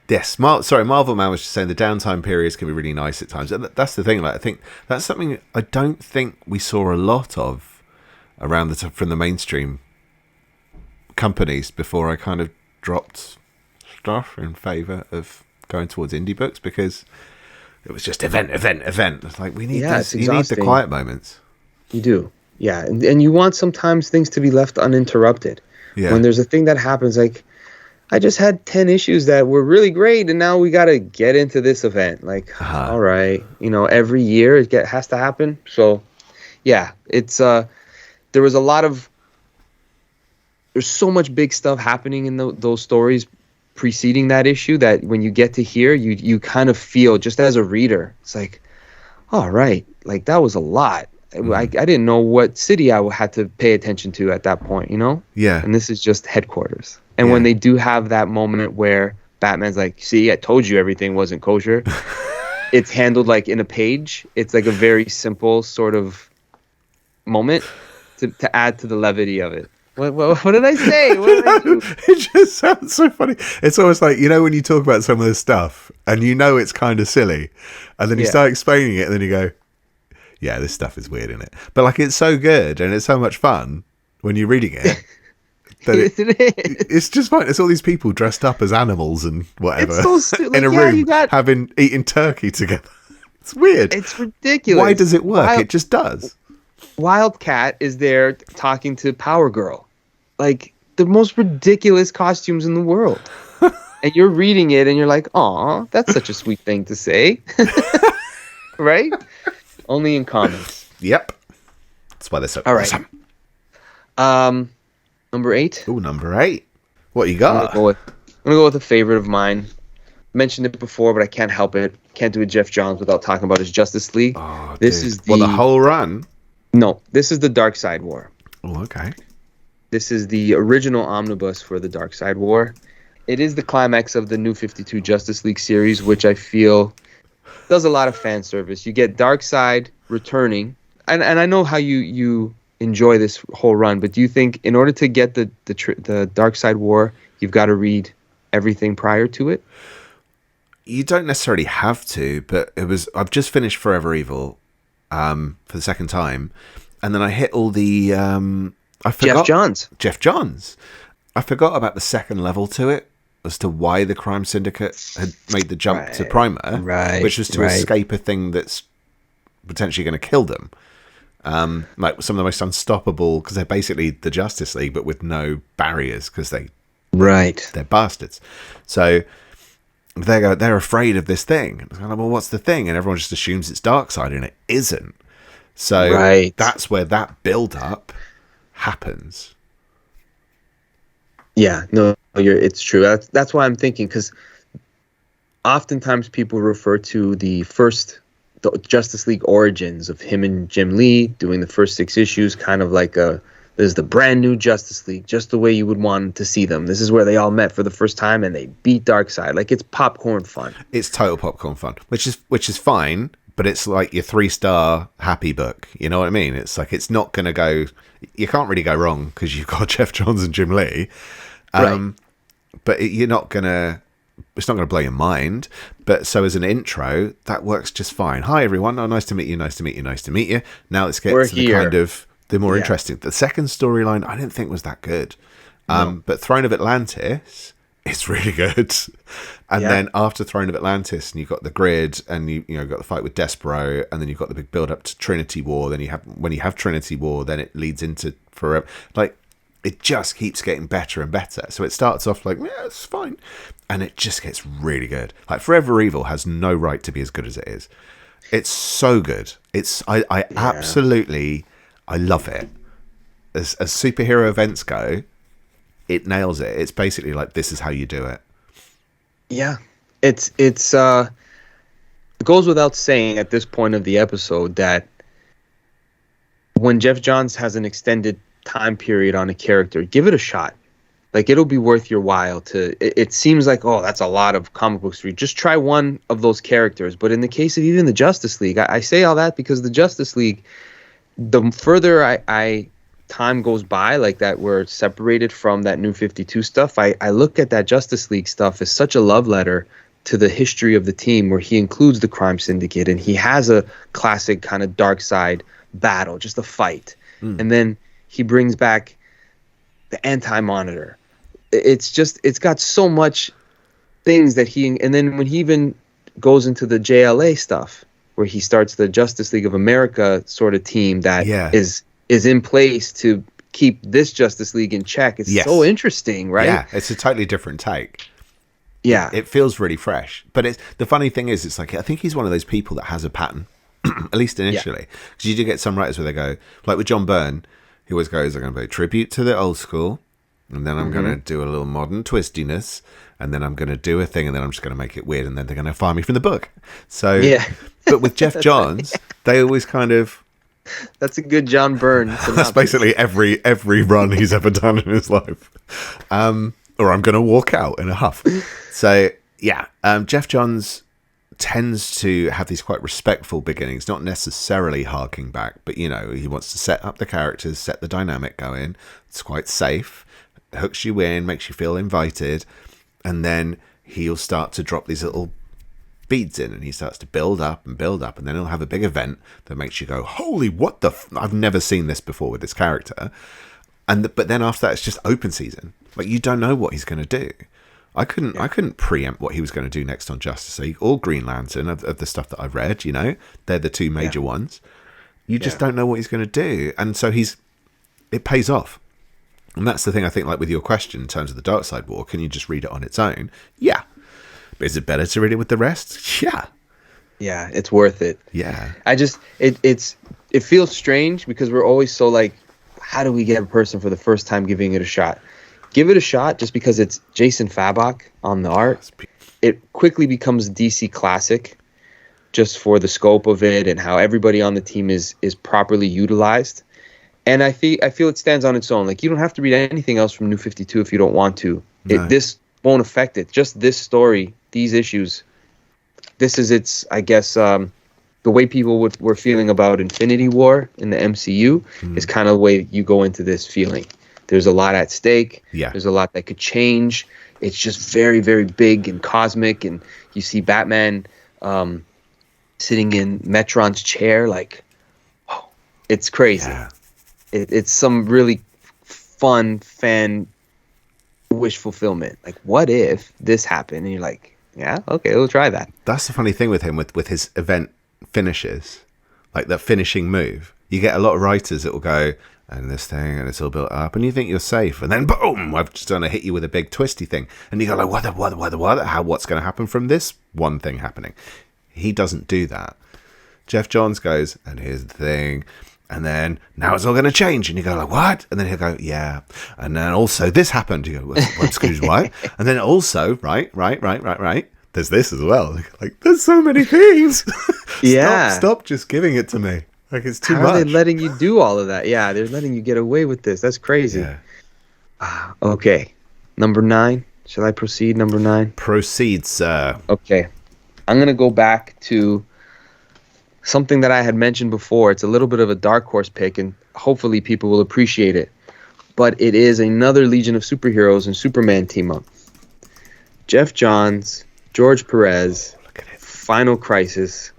Yes, Marvel Man was just saying the downtime periods can be really nice at times. That's the thing. Like, I think that's something I don't think we saw a lot of around from the mainstream companies before I kind of dropped stuff in favour of going towards indie books, because it was just event. It's like, we need this. You need the quiet moments. You do. Yeah, and you want sometimes things to be left uninterrupted. Yeah. When there's a thing that happens, like, I just had 10 issues that were really great, and now we got to get into this event. Like, all right, every year it has to happen. So, yeah, it's there was a lot of, there's so much big stuff happening in those stories preceding that issue that when you get to here, you kind of feel, just as a reader, it's like, all right, like that was a lot. I didn't know what city I had to pay attention to at that point, Yeah. And this is just headquarters. And when they do have that moment where Batman's like, see, I told you everything wasn't kosher. It's handled like in a page. It's like a very simple sort of moment to add to the levity of it. What did I say? What did I do? It just sounds so funny. It's almost like, when you talk about some of this stuff and it's kind of silly, and then you start explaining it, and then you go, yeah, this stuff is weird, isn't it? But like, it's so good and it's so much fun when you're reading it. It's just fun. It's all these people dressed up as animals and whatever in a room eating turkey together. It's weird. It's ridiculous. Why does it work? It just does. Wildcat is there talking to Power Girl, like the most ridiculous costumes in the world. And you're reading it and you're like, "Aw, that's such a sweet thing to say," right? Only in comics. Yep. That's why they're so awesome. Number 8. Ooh, number 8. What you got? I'm gonna go with a favorite of mine. Mentioned it before, but I can't help it. Can't do a Geoff Johns without talking about his Justice League. Oh, this is the whole run. No, this is the Dark Side War. Oh, okay. This is the original omnibus for the Dark Side War. It is the climax of the New 52 Justice League series, which I feel does a lot of fan service. You get Darkseid returning, and I know how you enjoy this whole run, but do you think in order to get the Darkseid War, you've got to read everything prior to it? You don't necessarily have to, but I've just finished Forever Evil for the second time, and then I hit all the Geoff Johns. I forgot about the second level to it, as to why the crime syndicate had made the jump to Primer, which was to escape a thing that's potentially going to kill them. Like some of the most unstoppable, because they're basically the Justice League, but with no barriers, because they're bastards. So they're afraid of this thing. It's kind of, well, what's the thing? And everyone just assumes it's Darkseid, and it isn't. So that's where that build-up happens. Yeah, no, it's true. That's why I'm thinking, because oftentimes people refer to the Justice League origins of him and Jim Lee doing the first 6 issues, kind of like this is the brand new Justice League, just the way you would want to see them. This is where they all met for the first time and they beat Darkseid. Like, it's popcorn fun. It's total popcorn fun, which is fine, but it's like your 3-star happy book. You know what I mean? It's like, it's not going to go, you can't really go wrong because you've got Geoff Johns and Jim Lee. But you're not going to, it's not going to blow your mind. But so as an intro, that works just fine. Hi, everyone. Oh, nice to meet you. Nice to meet you. Nice to meet you. Now let's get to the kind of the more interesting. The second storyline, I didn't think was that good. But Throne of Atlantis is really good. And then after Throne of Atlantis, and you've got the grid, and you got the fight with Despero, and then you've got the big build up to Trinity War. Then when you have Trinity War, then it leads into Forever. Like, it just keeps getting better and better. So it starts off like, yeah, it's fine. And it just gets really good. Like, Forever Evil has no right to be as good as it is. It's so good. I absolutely, I love it. As superhero events go, it nails it. It's basically like, this is how you do it. Yeah. It goes without saying at this point of the episode that when Geoff Johns has an extended time period on a character, give it a shot. Like, it'll be worth your while to, it seems like, oh, that's a lot of comic books to read. Just try one of those characters. But in the case of even the Justice League, I say all that because the Justice League, the further I time goes by, like that we're separated from that New 52 stuff, I look at that Justice League stuff as such a love letter to the history of the team, where he includes the crime syndicate and he has a classic kind of Darkseid battle, just a fight. And then he brings back the Anti-Monitor. It's got so much things that and then when he even goes into the JLA stuff, where he starts the Justice League of America sort of team that is in place to keep this Justice League in check. It's so interesting, right? Yeah, it's a totally different take. Yeah. It feels really fresh. But the funny thing is, it's like, I think he's one of those people that has a pattern, at least initially. Because you do get some writers where they go, like with John Byrne, he always goes, I'm going to pay tribute to the old school, and then I'm going to do a little modern twistiness, and then I'm going to do a thing, and then I'm just going to make it weird, and then they're going to fire me from the book. So, but with Geoff Johns, they always kind of... That's a good John Byrne. That's basically every run he's ever done in his life. Or I'm going to walk out in a huff. So, yeah, Geoff Johns tends to have these quite respectful beginnings, not necessarily harking back, but, he wants to set up the characters, set the dynamic going. It's quite safe, hooks you in, makes you feel invited, and then he'll start to drop these little beads in, and he starts to build up, and then he'll have a big event that makes you go, holy, what the I've never seen this before with this character. But then after that, it's just open season. Like, you don't know what he's going to do. I couldn't preempt what he was going to do next on Justice League or Green Lantern of the stuff that I've read. They're the two major ones. You just don't know what he's going to do, and so it pays off. And that's the thing, I think, like with your question in terms of the Darkseid War, can you just read it on its own? Yeah. But is it better to read it with the rest? Yeah. Yeah, it's worth it. Yeah. It feels strange because we're always so like, how do we get a person for the first time giving it a shot? Give it a shot just because it's Jason Fabok on the art. It quickly becomes a DC classic just for the scope of it and how everybody on the team is properly utilized. And I feel it stands on its own. Like, you don't have to read anything else from New 52 if you don't want to. No. This won't affect it. Just this story, these issues. This is its, I guess, the way people were feeling about Infinity War in the MCU is kind of the way you go into this feeling. There's a lot at stake. Yeah. There's a lot that could change. It's just very, very big and cosmic. And you see Batman sitting in Metron's chair. Like, oh, it's crazy. Yeah. It's some really fun, fan wish fulfillment. Like, what if this happened? And you're like, yeah, okay, we'll try that. That's the funny thing with him, with his event finishes. Like, that finishing move. You get a lot of writers that will go, and this thing, and it's all built up, and you think you're safe, and then boom, I've just done a hit you with a big twisty thing, and you go like, what's going to happen from this one thing happening? He doesn't do that. Geoff Johns goes, and here's the thing. And then, now it's all going to change. And you go like, what? And then he'll go, yeah. And then also this happened. You go, what, excuse what? And then also, right. There's this as well. Like, there's so many things. Stop just giving it to me. Like, it's too much. How are they letting you do all of that? Yeah, they're letting you get away with this. That's crazy. Yeah. Okay. Number 9. Shall I proceed? Number 9? Proceed, sir. Okay. I'm going to go back to something that I had mentioned before. It's a little bit of a dark horse pick, and hopefully people will appreciate it. But it is another Legion of Superheroes and Superman team-up. Geoff Johns, George Perez, Final Crisis,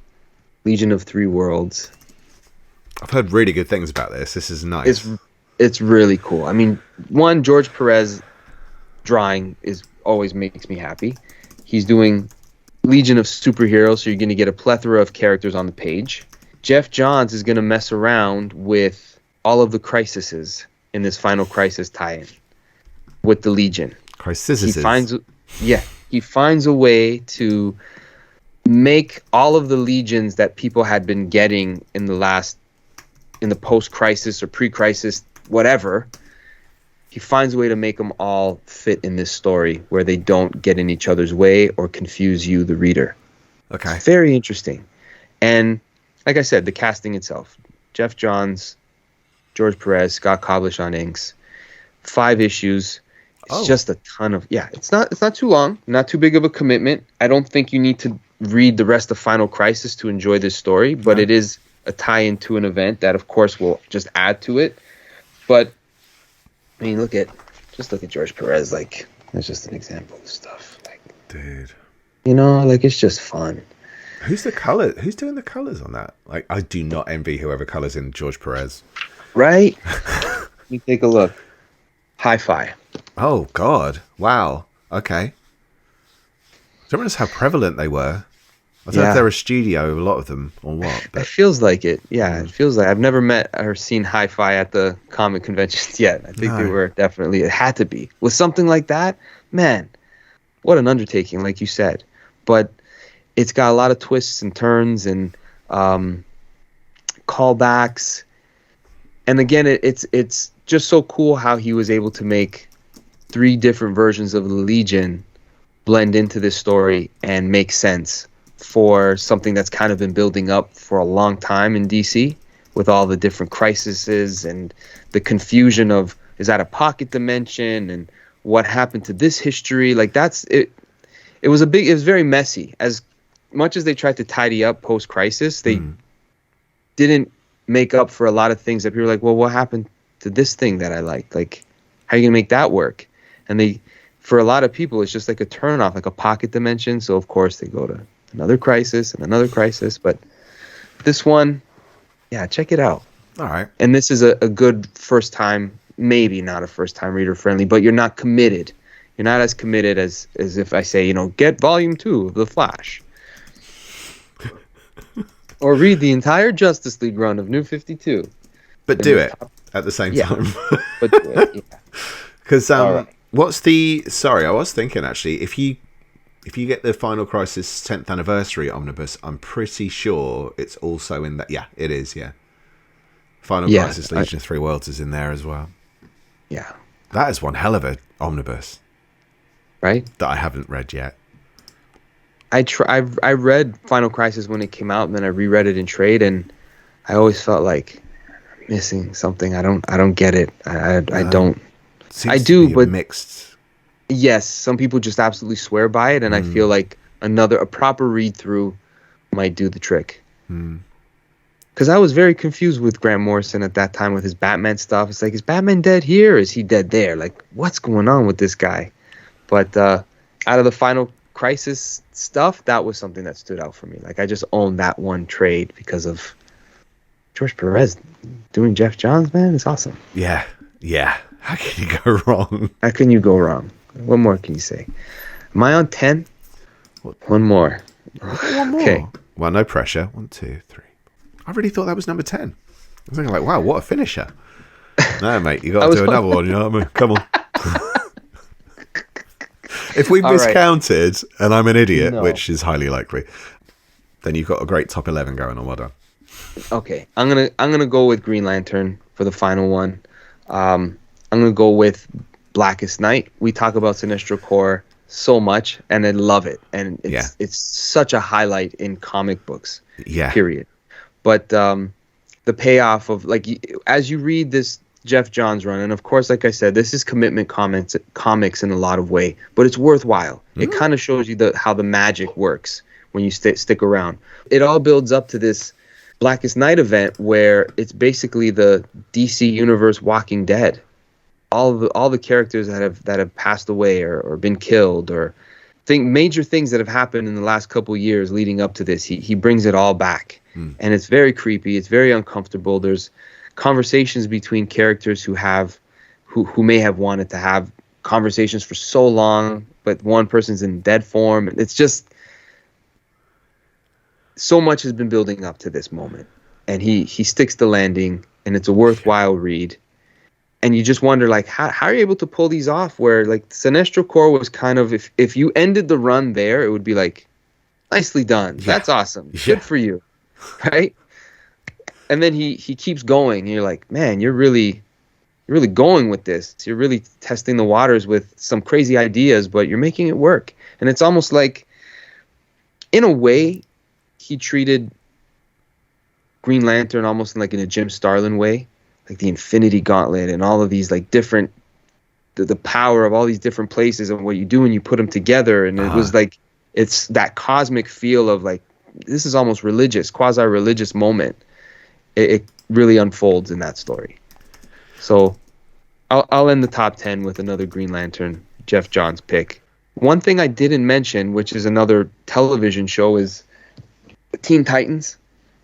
Legion of Three Worlds. I've heard really good things about this. This is nice. It's really cool. I mean, one, George Perez drawing always makes me happy. He's doing Legion of Superheroes, so you're going to get a plethora of characters on the page. Geoff Johns is going to mess around with all of the crises in this Final Crisis tie-in with the Legion. Crises. He finds a way to make all of the legions that people had been getting in the post-crisis or pre-crisis, whatever. He finds a way to make them all fit in this story where they don't get in each other's way or confuse you, the reader. Okay. It's very interesting. And like I said, the casting itself. Geoff Johns, George Perez, Scott Koblish on inks. 5 issues. It's just a ton of... Yeah, it's not too long. Not too big of a commitment. I don't think you need to read the rest of Final Crisis to enjoy this story, but it is a tie-in to an event that, of course, will just add to it. But... I mean, look at George Perez. Like, that's just an example of stuff. Like, dude, you know, like it's just fun. Who's doing the colors on that? Like, I do not envy whoever colors in George Perez. Right? Let me take a look. Hi-Fi. Oh God! Wow. Okay. I don't realize how prevalent they were. I don't know if they're a studio, a lot of them, or what. But... It feels like it. Yeah, it feels like I've never met or seen Hi-Fi at the comic conventions yet. I think they were definitely, it had to be. With something like that, man, what an undertaking, like you said. But it's got a lot of twists and turns and callbacks. And again, it's just so cool how he was able to make 3 different versions of the Legion blend into this story and make sense for something that's kind of been building up for a long time in DC with all the different crises and the confusion of, is that a pocket dimension and what happened to this history? Like that's it. It was very messy. As much as they tried to tidy up post-crisis, they didn't make up for a lot of things that people were like, well, what happened to this thing that I liked? Like, how are you going to make that work? And for a lot of people, it's just like a turnoff, like a pocket dimension. So of course they go to another crisis and another crisis, but this one, check it out. All right. And this is a good first time, maybe not a first time reader friendly, but you're not committed. You're not as committed as if I say, get volume 2 of The Flash. Or read the entire Justice League run of New 52. But do it at the same time. But do it, yeah. Because I was thinking actually, if you get the Final Crisis 10th anniversary omnibus, I'm pretty sure it's also in that. Yeah, it is. Yeah, Final Crisis Legion of Three Worlds is in there as well. Yeah, that is one hell of a omnibus, right? That I haven't read yet. I read Final Crisis when it came out, and then I reread it in trade, and I always felt like I'm missing something. I don't get it. I don't. I do, but mixed. Yes, some people just absolutely swear by it, and I feel like a proper read-through might do the trick. Because I was very confused with Grant Morrison at that time with his Batman stuff. It's like, is Batman dead here or is he dead there? Like, what's going on with this guy? But out of the Final Crisis stuff, that was something that stood out for me. Like, I just owned that one trade because of George Perez doing Geoff Johns, man. It's awesome. Yeah. How can you go wrong? How can you go wrong? What more can you say? Am I on 10? One more. One more. Okay. Well, no pressure. 1, 2, 3. I really thought that was number 10. I was thinking like, wow, what a finisher. No, mate, you got to do another one. You know what I mean? Come on. If we miscounted, and I'm an idiot, which is highly likely, then you've got a great top 11 going on. Well done. Okay, I'm gonna go with Green Lantern for the final one. I'm gonna go with Blackest Night. We talk about Sinestro Corps so much, and I love it, and it's such a highlight in comic books. Yeah. Period. But the payoff of, like, as you read this Geoff Johns run, and of course, like I said, this is commitment comics in a lot of way, but it's worthwhile. It kind of shows you how the magic works when you stick around. It all builds up to this Blackest Night event where it's basically the DC Universe Walking Dead. All the characters that have passed away or been killed, or major things that have happened in the last couple years leading up to this. He brings it all back, and it's very creepy. It's very uncomfortable. There's conversations between characters who may have wanted to have conversations for so long, but one person's in dead form. It's just so much has been building up to this moment, and he sticks the landing, and it's a worthwhile read. And you just wonder, like, how are you able to pull these off? Where, like, Sinestro Corps was kind of, if you ended the run there, it would be like, nicely done. Yeah. That's awesome. Yeah. Good for you, right? And then he keeps going, and you're like, man, you're really going with this. You're really testing the waters with some crazy ideas, but you're making it work. And it's almost like, in a way, he treated Green Lantern almost in a Jim Starlin way. Like the Infinity Gauntlet and all of these, like, different, the power of all these different places and what you do when you put them together. And it was like, it's that cosmic feel of, like, this is almost religious, quasi-religious moment. It really unfolds in that story. So I'll end the top 10 with another Green Lantern, Geoff Johns pick. One thing I didn't mention, which is another television show, is Teen Titans.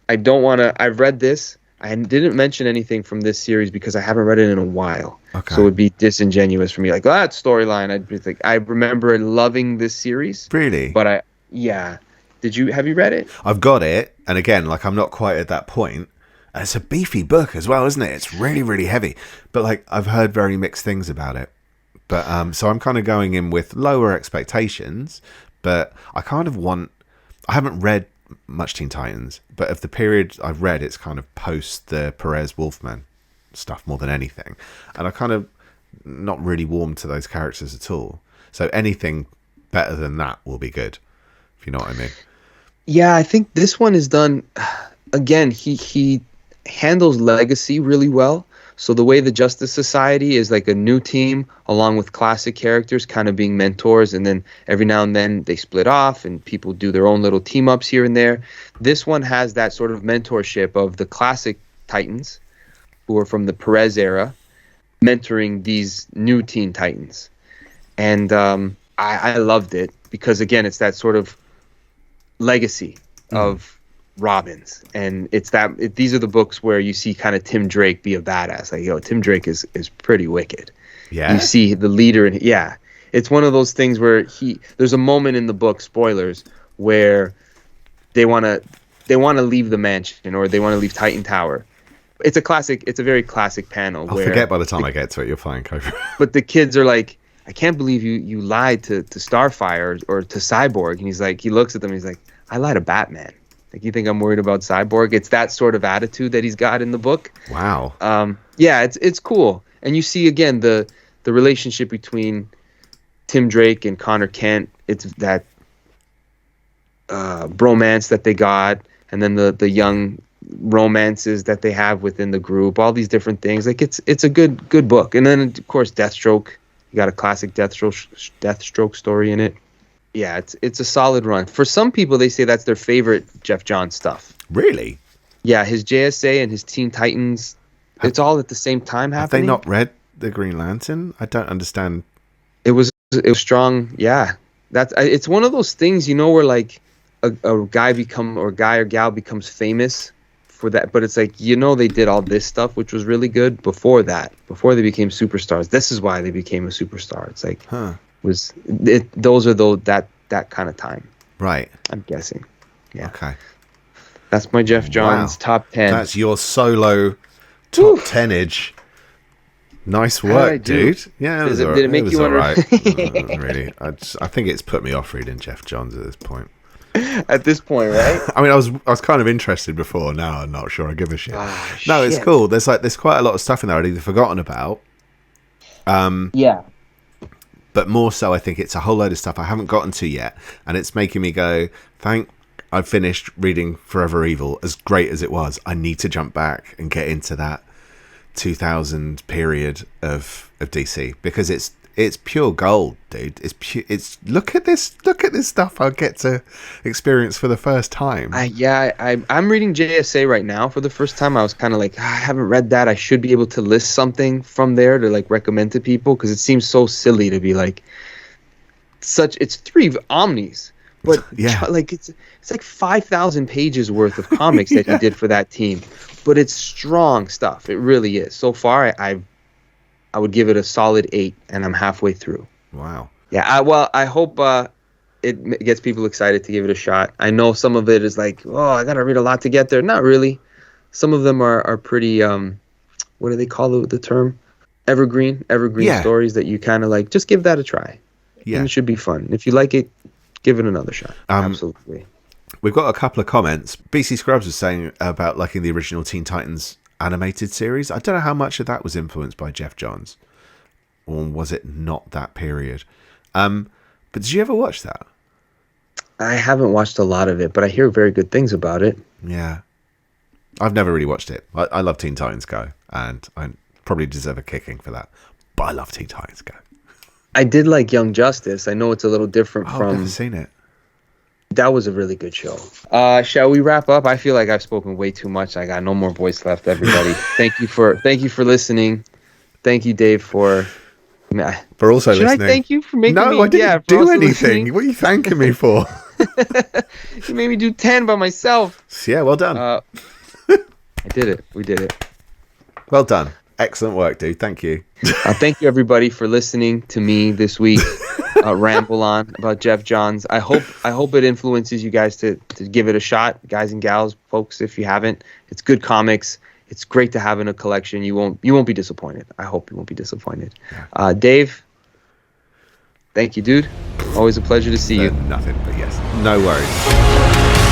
I've read this. I didn't mention anything from this series because I haven't read it in a while. Okay. So it would be disingenuous for me. Like, that storyline, I'd be like, I remember loving this series. Really? But have you read it? I've got it. And again, like, I'm not quite at that point. And it's a beefy book as well, isn't it? It's really, really heavy. But, like, I've heard very mixed things about it. But, so I'm kind of going in with lower expectations. But I haven't read much Teen Titans, but of the period I've read, it's kind of post the Perez Wolfman stuff more than anything, and I kind of not really warmed to those characters at all. So anything better than that will be good, if you know what I mean. Yeah, I think this one is done again. He handles legacy really well. So the way the Justice Society is like a new team along with classic characters kind of being mentors, and then every now and then they split off and people do their own little team ups here and there. This one has that sort of mentorship of the classic Titans who are from the Perez era mentoring these new Teen Titans. And I loved it because, again, it's that sort of legacy of Robins, and these are the books where you see kind of Tim Drake be a badass. Like, Tim Drake is pretty wicked. Yeah, you see the leader, and it's one of those things where there's a moment in the book, spoilers, where they want to leave the mansion, or they want to leave Titan Tower. It's a very classic panel. I'll forget by the time I get to it. You're fine, Cobra. But the kids are like, I can't believe you lied to Starfire or to Cyborg, and he's like, he looks at them, and he's like, I lied to Batman. Like, you think I'm worried about Cyborg? It's that sort of attitude that he's got in the book. Wow. It's cool. And you see, again, the relationship between Tim Drake and Connor Kent. It's that bromance that they got, and then the young romances that they have within the group, all these different things. Like, it's a good book. And then, of course, Deathstroke. You got a classic Deathstroke story in it. Yeah, it's a solid run. For some people, they say that's their favorite Geoff Johns stuff. Really? Yeah, his JSA and his Teen Titans, it's all at the same time happening. Have they not read the Green Lantern? I don't understand. It was strong. Yeah, it's one of those things, where like a guy or gal becomes famous for that, but it's like, they did all this stuff which was really good before they became superstars. This is why they became a superstar. It's like, those are that kind of time, right? I'm guessing. Yeah. Okay. That's my Geoff Johns top 10. That's your solo top 10-age. Nice work, dude. Yeah, did it make you wonder? Right. Really, I think it's put me off reading Geoff Johns at this point. at this point, right? I mean, I was kind of interested before. Now I'm not sure I give a shit. No, Shit. it's cool. There's quite a lot of stuff in there I'd either forgotten about. Yeah. But more so, I think it's a whole load of stuff I haven't gotten to yet, and it's making me go, I've finished reading Forever Evil, as great as it was. I need to jump back and get into that 2000 period of DC, because it's pure gold, dude. It's look at this stuff I get to experience for the first time. I'm reading JSA right now for the first time. I was kind of like, I haven't read that. I should be able to list something from there to like recommend to people, because it seems so silly to be like it's 3 omnis, but yeah, like it's like 5,000 pages worth of comics that he did for that team, but it's strong stuff. It really is. So far, I would give it a solid 8, and I'm halfway through. Wow. Yeah, I hope it gets people excited to give it a shot. I know some of it is like, oh, I got to read a lot to get there. Not really. Some of them are pretty, what do they call the term? Evergreen stories that you kind of like, just give that a try. Yeah. And it should be fun. If you like it, give it another shot. Absolutely. We've got a couple of comments. BC Scrubs was saying about liking the original Teen Titans animated series. I don't know how much of that was influenced by Geoff Johns, or was it not that period? But did you ever watch that? I haven't watched a lot of it, but I hear very good things about it. Yeah, I've never really watched it. I love Teen Titans Go, and I probably deserve a kicking for that, but I love Teen Titans Go. I did like Young Justice. I know it's a little different from... I've never seen it. That was a really good show. Shall we wrap up? I feel like I've spoken way too much. I got no more voice left, everybody. Thank you for listening. Thank you, Dave, for also should listening. I thank you for making me? No, I didn't do anything. Listening? What are you thanking me for? You made me do 10 by myself. Yeah, well done. I did it. We did it. Well done. Excellent work, dude. Thank you. Thank you, everybody, for listening to me this week. Ramble on about Geoff Johns. I hope it influences you guys to give it a shot, guys and gals, folks. If you haven't, it's good comics. It's great to have in a collection. You won't be disappointed. I hope you won't be disappointed. Dave, thank you, dude. Always a pleasure to see you. Nothing but yes. No worries.